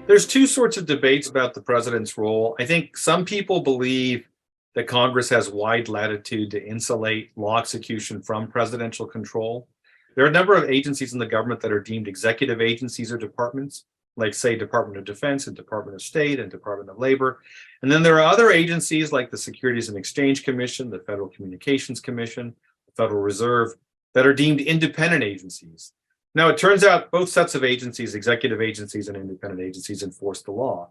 There's two sorts of debates about the president's role. I think some people believe that Congress has wide latitude to insulate law execution from presidential control. There are a number of agencies in the government that are deemed executive agencies or departments, like, say, Department of Defense and Department of State and Department of Labor. And then there are other agencies like the Securities and Exchange Commission, the Federal Communications Commission, the Federal Reserve, that are deemed independent agencies. Now, it turns out both sets of agencies, executive agencies and independent agencies, enforce the law.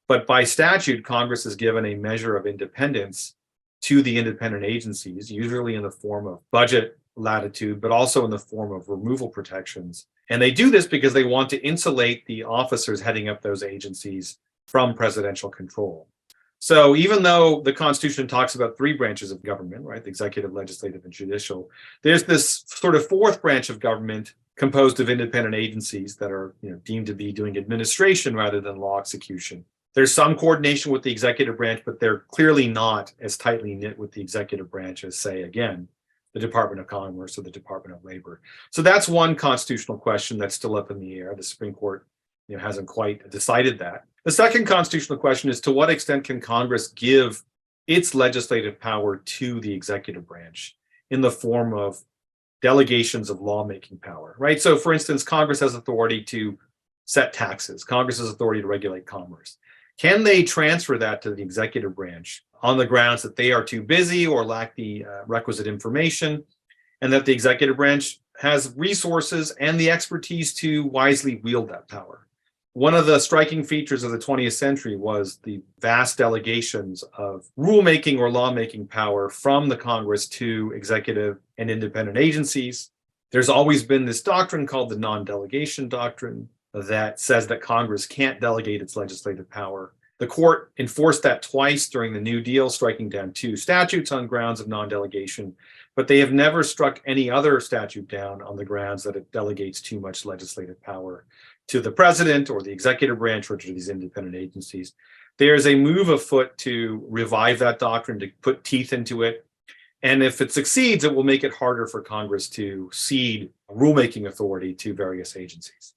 But by statute, Congress is given a measure of independence to the independent agencies, usually in the form of budget latitude, but also in the form of removal protections. And they do this because they want to insulate the officers heading up those agencies from presidential control. So even though the Constitution talks about three branches of government, right, the executive, legislative, and judicial, there's this sort of fourth branch of government composed of independent agencies that are deemed to be doing administration rather than law execution. There's some coordination with the executive branch, but they're clearly not as tightly knit with the executive branch as, say, again, the Department of Commerce or the Department of Labor. So that's one constitutional question that's still up in the air. The Supreme Court hasn't quite decided that. The second constitutional question is, to what extent can Congress give its legislative power to the executive branch in the form of delegations of lawmaking power, right? So, for instance, Congress has authority to set taxes. Congress has authority to regulate commerce. Can they transfer that to the executive branch on the grounds that they are too busy or lack the requisite information, and that the executive branch has resources and the expertise to wisely wield that power? One of the striking features of the 20th century was the vast delegations of rulemaking or lawmaking power from the Congress to executive and independent agencies. There's always been this doctrine called the non-delegation doctrine that says that Congress can't delegate its legislative power. The court enforced that twice during the New Deal, striking down two statutes on grounds of non-delegation, but they have never struck any other statute down on the grounds that it delegates too much legislative power to the president or the executive branch or to these independent agencies. There's a move afoot to revive that doctrine, to put teeth into it. And if it succeeds, it will make it harder for Congress to cede rulemaking authority to various agencies.